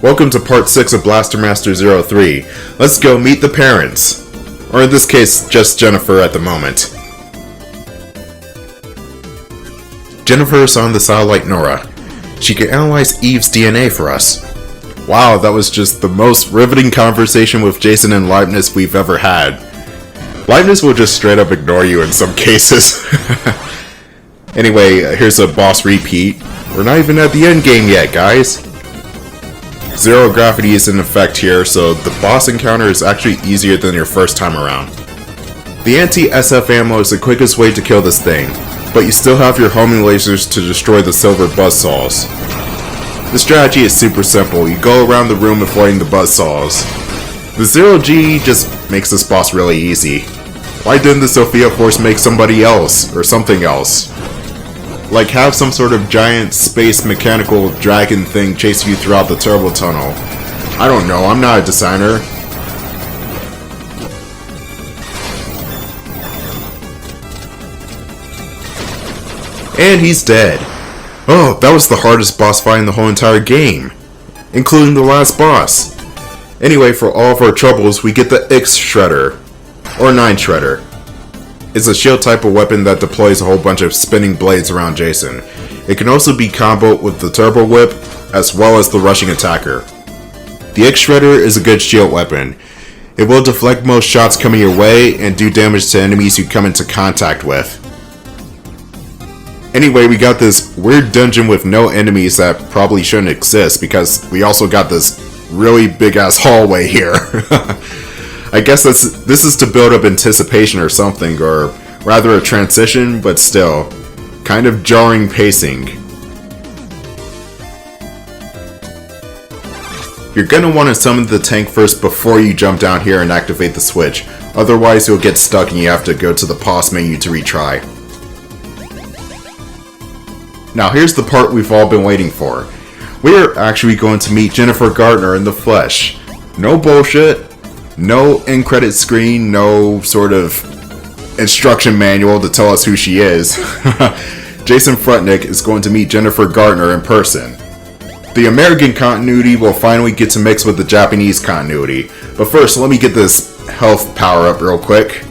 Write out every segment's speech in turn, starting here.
Welcome to part 6 of Blaster Master 03. Let's go meet the parents. Or in this case, just Jennifer at the moment. Jennifer is on the satellite NORA. She can analyze Eve's DNA for us. Wow, that was just the most riveting conversation with Jason and Leibniz we've ever had. Leibniz will just straight up ignore you in some cases. Anyway, here's a boss repeat. We're not even at the end game yet, guys. Zero gravity is in effect here, so the boss encounter is actually easier than your first time around. The anti-SF ammo is the quickest way to kill this thing, but you still have your homing lasers to destroy the silver buzzsaws. The strategy is super simple. You go around the room avoiding the buzzsaws. The 0G just makes this boss really easy. Why didn't the Sophia Force make somebody else, or something else? Like have some sort of giant space mechanical dragon thing chase you throughout the turbo tunnel. I don't know, I'm not a designer. And he's dead. Oh, that was the hardest boss fight in the whole entire game. Including the last boss. Anyway, for all of our troubles, we get the X Shredder. Or 9 Shredder. It's a shield type of weapon that deploys a whole bunch of spinning blades around Jason. It can also be comboed with the Turbo Whip, as well as the rushing attacker. The X Shredder is a good shield weapon. It will deflect most shots coming your way and do damage to enemies you come into contact with. Anyway, we got this weird dungeon with no enemies that probably shouldn't exist because we also got this really big ass hallway here. I guess this is to build up anticipation or something, or rather a transition, but still, kind of jarring pacing. You're gonna want to summon the tank first before you jump down here and activate the switch, otherwise you'll get stuck and you have to go to the pause menu to retry. Now here's the part we've all been waiting for. We're actually going to meet Jennifer Gardner in the flesh. No bullshit. No end credit screen, no sort of instruction manual to tell us who she is. Jason Frutnick is going to meet Jennifer Gardner in person. The American continuity will finally get to mix with the Japanese continuity. But first, let me get this health power up real quick.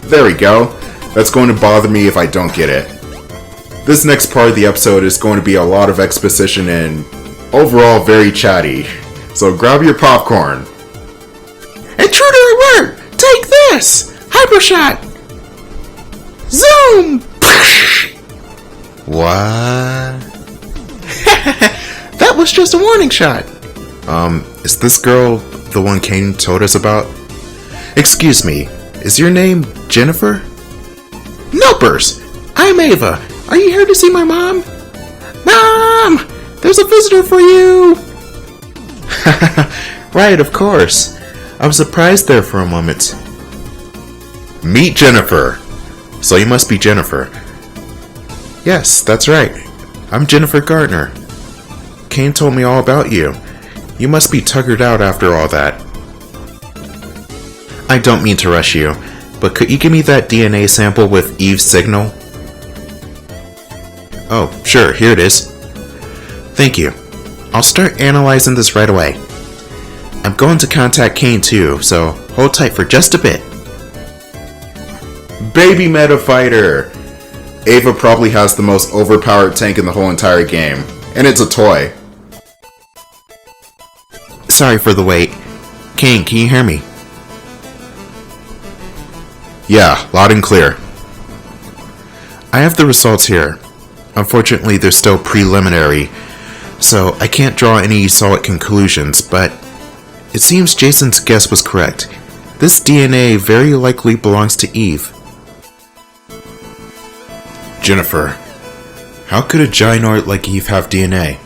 There we go. That's going to bother me if I don't get it. This next part of the episode is going to be a lot of exposition and overall very chatty. So grab your popcorn. And true to her word, take this! Hypershot! Zoom! What? That was just a warning shot. Is this girl the one Kane told us about? Excuse me, is your name Jennifer? Nopers! I'm Ava. Are you here to see my mom? Mom! There's a visitor for you! Right, of course. I was surprised there for a moment. Meet Jennifer. So you must be Jennifer. Yes, that's right. I'm Jennifer Gardner. Kane told me all about you. You must be tuckered out after all that. I don't mean to rush you, but could you give me that DNA sample with Eve's signal? Oh, sure, here it is. Thank you. I'll start analyzing this right away. I'm going to contact Kane too, so hold tight for just a bit. Baby Metafighter! Ava probably has the most overpowered tank in the whole entire game, and it's a toy. Sorry for the wait. Kane, can you hear me? Yeah, loud and clear. I have the results here. Unfortunately, they're still preliminary, so I can't draw any solid conclusions, but it seems Jason's guess was correct. This DNA very likely belongs to Eve. Jennifer, how could a Gynoid like Eve have DNA?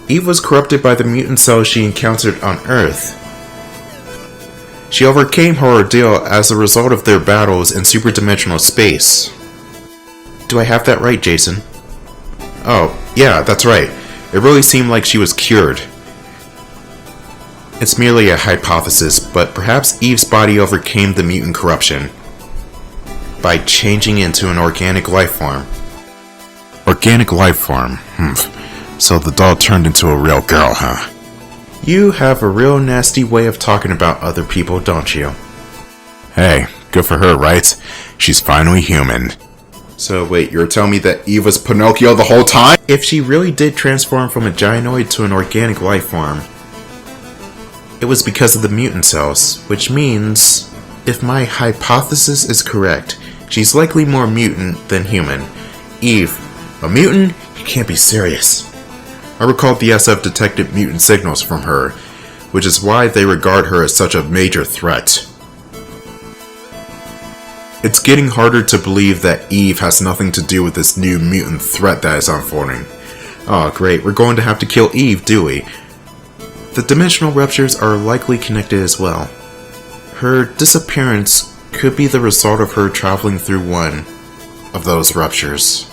Eve was corrupted by the mutant cells she encountered on Earth. She overcame her ordeal as a result of their battles in superdimensional space. Do I have that right, Jason? Oh, yeah, that's right. It really seemed like she was cured. It's merely a hypothesis, but perhaps Eve's body overcame the mutant corruption by changing into an organic life form. Organic life form. So the doll turned into a real girl, huh? You have a real nasty way of talking about other people, don't you? Hey, good for her, right? She's finally human. So wait, you're telling me that Eve was Pinocchio the whole time? If she really did transform from a gynoid to an organic life form, it was because of the mutant cells, which means, if my hypothesis is correct, she's likely more mutant than human. Eve, a mutant? You can't be serious. I recalled the SF detected mutant signals from her, which is why they regard her as such a major threat. It's getting harder to believe that Eve has nothing to do with this new mutant threat that is unfolding. Oh great, we're going to have to kill Eve, do we? The dimensional ruptures are likely connected as well. Her disappearance could be the result of her traveling through one of those ruptures.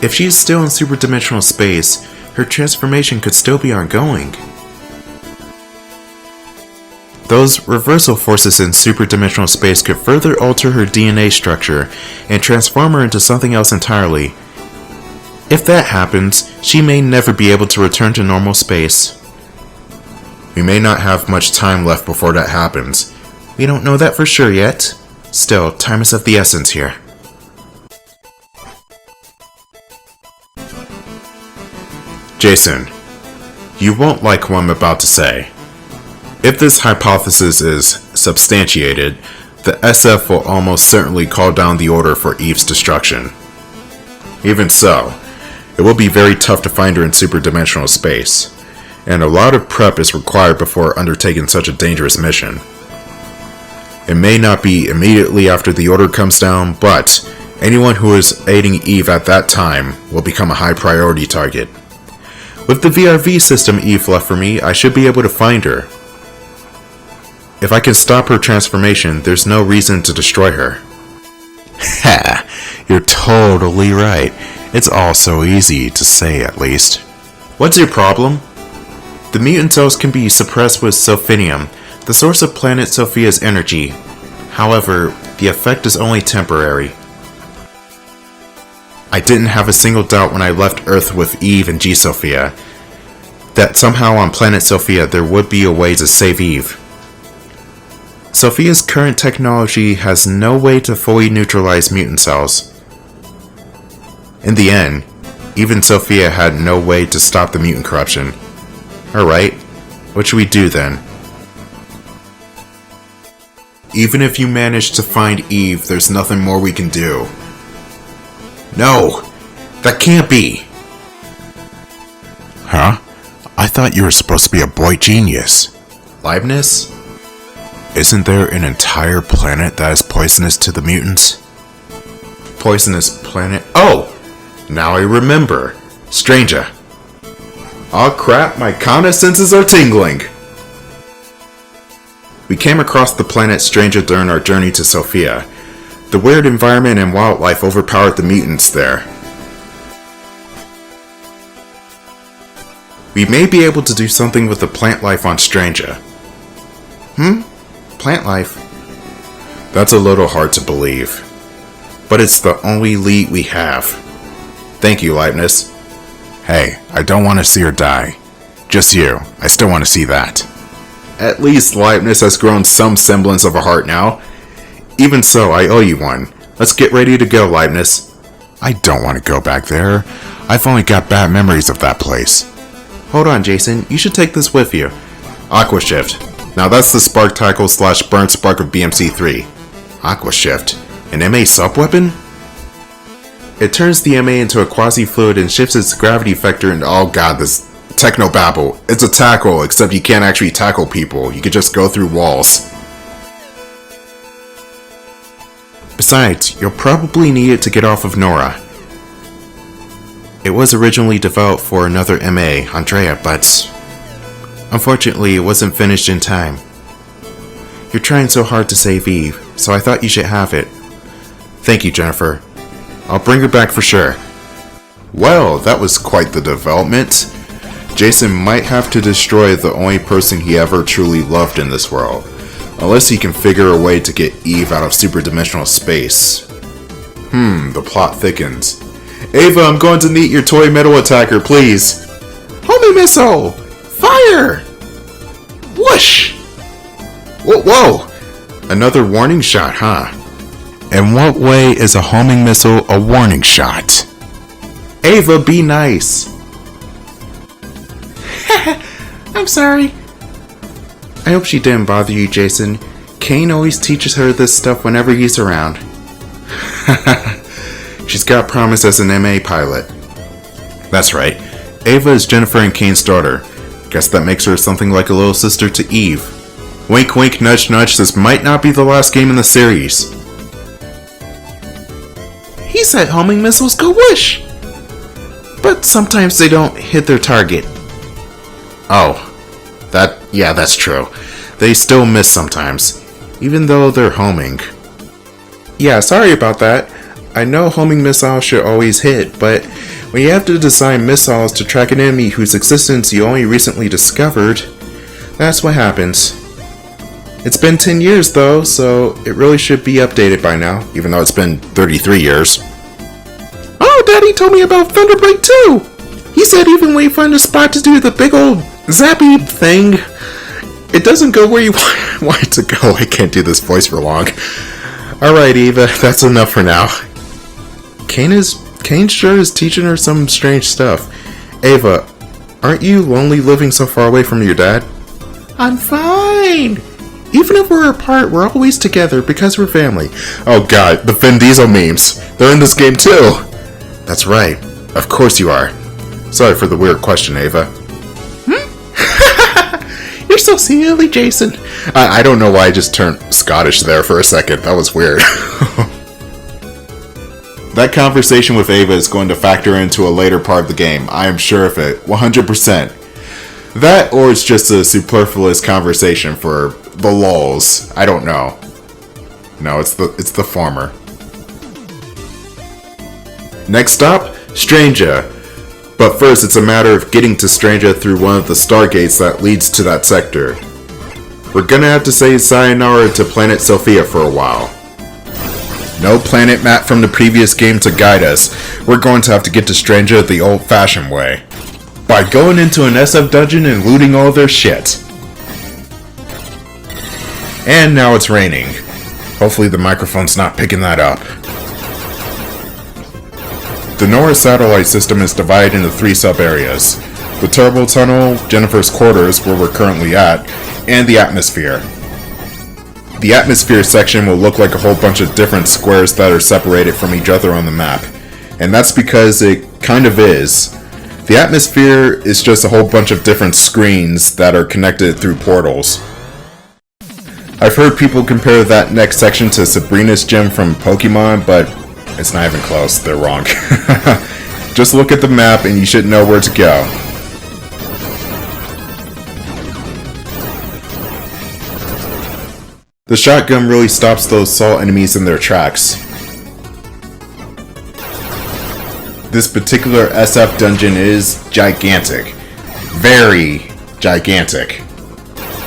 If she is still in superdimensional space, her transformation could still be ongoing. Those reversal forces in superdimensional space could further alter her DNA structure and transform her into something else entirely. If that happens, she may never be able to return to normal space. We may not have much time left before that happens. We don't know that for sure yet. Still, time is of the essence here. Jason, you won't like what I'm about to say. If this hypothesis is substantiated, the SF will almost certainly call down the order for Eve's destruction. Even so, it will be very tough to find her in superdimensional space, and a lot of prep is required before undertaking such a dangerous mission. It may not be immediately after the order comes down, but anyone who is aiding Eve at that time will become a high priority target. With the VRV system Eve left for me, I should be able to find her. If I can stop her transformation, there's no reason to destroy her. Ha! You're totally right. It's all so easy to say, at least. What's your problem? The mutant cells can be suppressed with Sophinium, the source of planet Sophia's energy. However, the effect is only temporary. I didn't have a single doubt when I left Earth with Eve and G Sophia that somehow on planet Sophia there would be a way to save Eve. Sophia's current technology has no way to fully neutralize mutant cells. In the end, even Sophia had no way to stop the mutant corruption. Alright, what should we do then? Even if you manage to find Eve, there's nothing more we can do. No! That can't be! Huh? I thought you were supposed to be a boy genius. Leibniz? Isn't there an entire planet that is poisonous to the mutants? Poisonous planet? Oh! Now I remember. Stranga. Aw crap, my counter senses are tingling! We came across the planet Stranga during our journey to Sophia. The weird environment and wildlife overpowered the mutants there. We may be able to do something with the plant life on Stranga. Plant life? That's a little hard to believe. But it's the only lead we have. Thank you, Leibniz. Hey, I don't want to see her die. Just you. I still want to see that. At least Leibniz has grown some semblance of a heart now. Even so, I owe you one. Let's get ready to go, Leibniz. I don't want to go back there. I've only got bad memories of that place. Hold on, Jason. You should take this with you. Aqua Shift. Now that's the Spark Tackle / Burn Spark of BMC3. Aqua Shift? An MA sub-weapon? It turns the MA into a quasi-fluid and shifts its gravity vector into— oh god, this techno-babble. It's a tackle, except you can't actually tackle people. You can just go through walls. Besides, you'll probably need it to get off of NORA. It was originally developed for another MA, Andrea, but unfortunately it wasn't finished in time. You're trying so hard to save Eve, so I thought you should have it. Thank you, Jennifer. I'll bring her back for sure. Well, that was quite the development. Jason might have to destroy the only person he ever truly loved in this world, unless he can figure a way to get Eve out of superdimensional space. The plot thickens. Ava, I'm going to need your toy metal attacker, please. Homing missile! Fire! Whoosh! Whoa! Another warning shot, huh? In what way is a homing missile a warning shot? Ava, be nice. I'm sorry. I hope she didn't bother you, Jason. Kane always teaches her this stuff whenever he's around. She's got promise as an MA pilot. That's right. Ava is Jennifer and Kane's daughter. Guess that makes her something like a little sister to Eve. Wink wink nudge nudge, this might not be the last game in the series. He said homing missiles go whoosh! But sometimes they don't hit their target. Oh. Yeah, that's true. They still miss sometimes, even though they're homing. Yeah, sorry about that. I know homing missiles should always hit, but when you have to design missiles to track an enemy whose existence you only recently discovered, that's what happens. It's been 10 years though, so it really should be updated by now, even though it's been 33 years. Oh, Daddy told me about Thunderblade too! He said even when you find a spot to do the big old zappy thing, it doesn't go where you want it to go. I can't do this voice for long. Alright, Eva, that's enough for now. Kane sure is teaching her some strange stuff. Ava, aren't you lonely living so far away from your dad? I'm fine! Even if we're apart, we're always together because we're family. Oh god, the Vin Diesel memes. They're in this game too. That's right. Of course you are. Sorry for the weird question, Ava. You're so silly, Jason. I don't know why I just turned Scottish there for a second. That was weird. That conversation with Ava is going to factor into a later part of the game. I am sure of it. 100%. That or it's just a superfluous conversation for the lulz. I don't know. No, it's the former. Next stop, Stranga. But first, it's a matter of getting to Stranga through one of the stargates that leads to that sector. We're gonna have to say sayonara to Planet Sophia for a while. No planet map from the previous game to guide us. We're going to have to get to Stranga the old-fashioned way. By going into an SF dungeon and looting all their shit. And now it's raining. Hopefully the microphone's not picking that up. The NORA Satellite system is divided into 3 sub-areas. The Turbo Tunnel, Jennifer's quarters, where we're currently at, and the Atmosphere. The Atmosphere section will look like a whole bunch of different squares that are separated from each other on the map. And that's because it kind of is. The Atmosphere is just a whole bunch of different screens that are connected through portals. I've heard people compare that next section to Sabrina's gym from Pokemon, but it's not even close. They're wrong. Just look at the map and you should know where to go. The shotgun really stops those Saw enemies in their tracks. This particular SF dungeon is gigantic. Very gigantic.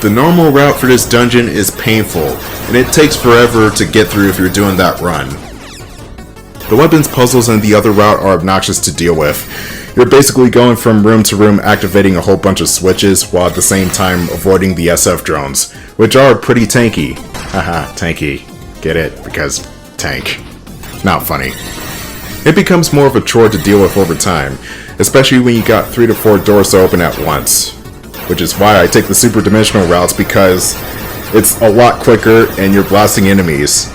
The normal route for this dungeon is painful, and it takes forever to get through if you're doing that run. The weapons puzzles in the other route are obnoxious to deal with. You're basically going from room to room activating a whole bunch of switches while at the same time avoiding the SF drones, which are pretty tanky. Haha, tanky. Get it? Because tank. Not funny. It becomes more of a chore to deal with over time, especially when you got 3 to 4 doors to open at once. Which is why I take the super dimensional routes, because it's a lot quicker and you're blasting enemies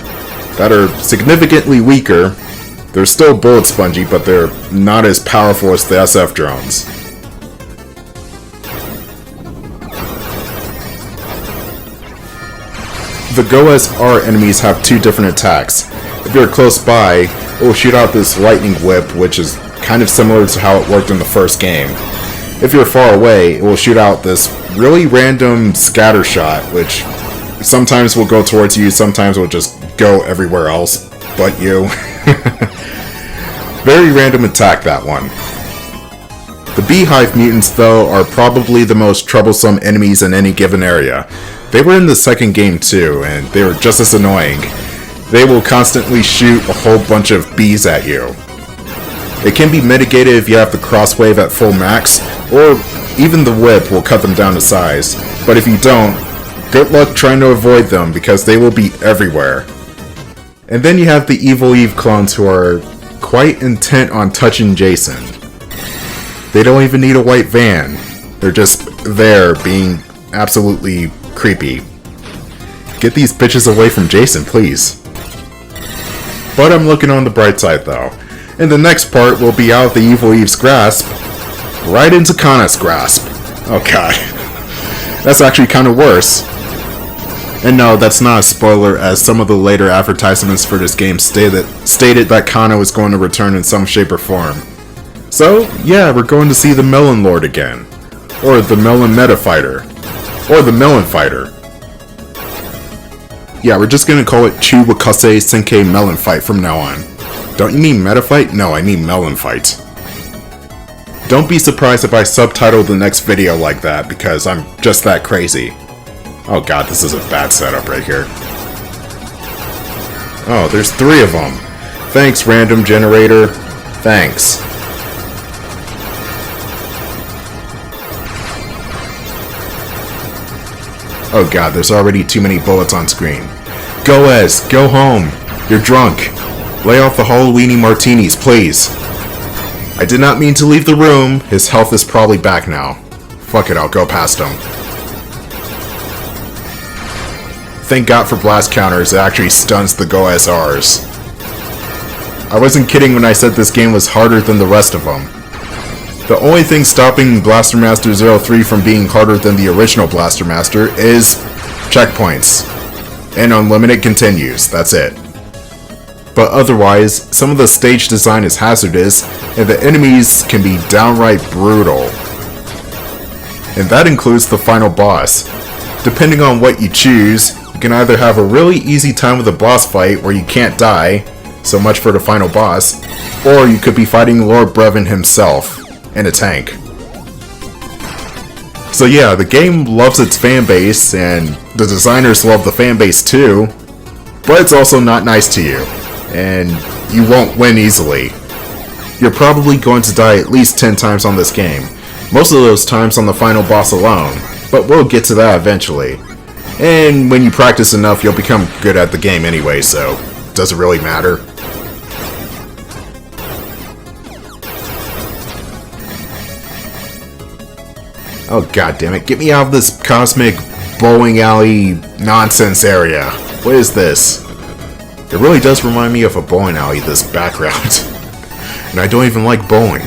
that are significantly weaker. They're still bullet spongy, but they're not as powerful as the SF drones. The GOSR enemies have 2 different attacks. If you're close by, it will shoot out this lightning whip, which is kind of similar to how it worked in the first game. If you're far away, it will shoot out this really random scatter shot, which sometimes will go towards you, sometimes will just go everywhere else but you. Very random attack, that one. The Beehive mutants, though, are probably the most troublesome enemies in any given area. They were in the second game too, and they were just as annoying. They will constantly shoot a whole bunch of bees at you. It can be mitigated if you have the crosswave at full max, or even the whip will cut them down to size. But if you don't, good luck trying to avoid them because they will be everywhere. And then you have the Evil Eve clones who are quite intent on touching Jason. They don't even need a white van. They're just there being absolutely creepy. Get these bitches away from Jason, please. But I'm looking on the bright side though. In the next part, we'll be out of the Evil Eve's grasp, right into Kana's grasp. Oh god. That's actually kind of worse. And no, that's not a spoiler, as some of the later advertisements for this game stated that Kana was going to return in some shape or form. So, yeah, we're going to see the Melon Lord again. Or the Melon Metafighter. Or the Melon Fighter. Yeah, we're just gonna call it Chubakase Senkei Melon Fight from now on. Don't you mean Metafight? No, I mean Melon Fight. Don't be surprised if I subtitle the next video like that, because I'm just that crazy. Oh god, this is a bad setup right here. Oh, there's 3 of them. Thanks, random generator. Thanks. Oh god, there's already too many bullets on screen. Go Ez, go home. You're drunk. Lay off the Halloweeny martinis, please. I did not mean to leave the room. His health is probably back now. Fuck it, I'll go past him. Thank God for blast counters, it actually stuns the Go SRs. I wasn't kidding when I said this game was harder than the rest of them. The only thing stopping Blaster Master 03 from being harder than the original Blaster Master is checkpoints. And unlimited continues, that's it. But otherwise, some of the stage design is hazardous, and the enemies can be downright brutal. And that includes the final boss. Depending on what you choose, you can either have a really easy time with a boss fight where you can't die, so much for the final boss, or you could be fighting Lord Brevin himself, in a tank. So yeah, the game loves its fanbase, and the designers love the fanbase too, but it's also not nice to you, and you won't win easily. You're probably going to die at least 10 times on this game, most of those times on the final boss alone, but we'll get to that eventually. And when you practice enough, you'll become good at the game anyway, so does it really matter? Oh god damn it, get me out of this cosmic bowling alley nonsense area. What is this? It really does remind me of a bowling alley, this background. And I don't even like bowling.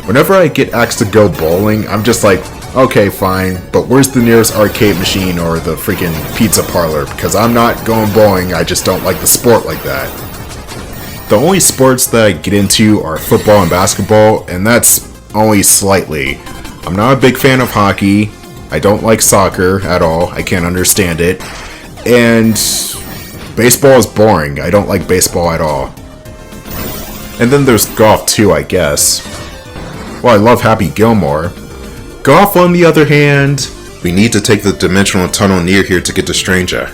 Whenever I get asked to go bowling, I'm just like, okay, fine, but where's the nearest arcade machine or the freaking pizza parlor? Because I'm not going bowling, I just don't like the sport like that. The only sports that I get into are football and basketball, and that's only slightly. I'm not a big fan of hockey, I don't like soccer at all, I can't understand it, and baseball is boring, I don't like baseball at all. And then there's golf too, I guess. Well, I love Happy Gilmore. Golf, on the other hand, we need to take the dimensional tunnel near here to get to Stranga.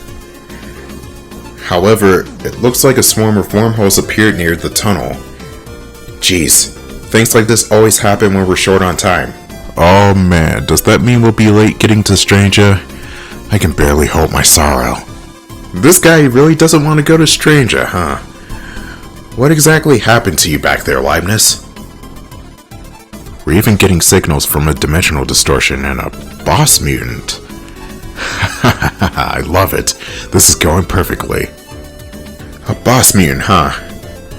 However, it looks like a swarm of wormholes appeared near the tunnel. Jeez, things like this always happen when we're short on time. Oh man, does that mean we'll be late getting to Stranga? I can barely hold my sorrow. This guy really doesn't want to go to Stranga, huh? What exactly happened to you back there, Leibniz? We're even getting signals from a dimensional distortion and a boss mutant. I love it. This is going perfectly. A boss mutant, huh?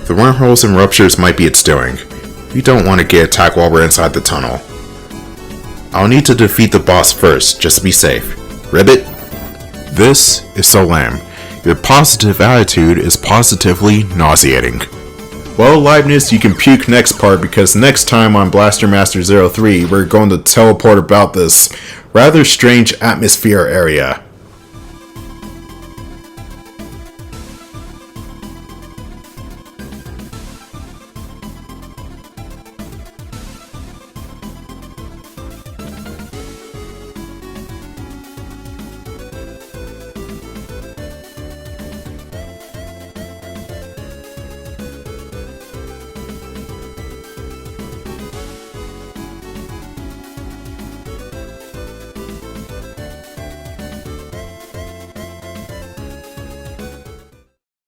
The wormholes and ruptures might be its doing. We don't want to get attacked while we're inside the tunnel. I'll need to defeat the boss first, just to be safe. Ribbit? This is so lame. Your positive attitude is positively nauseating. Well, Leibniz, you can puke next part, because next time on Blaster Master 03, we're going to teleport about this rather strange atmosphere area.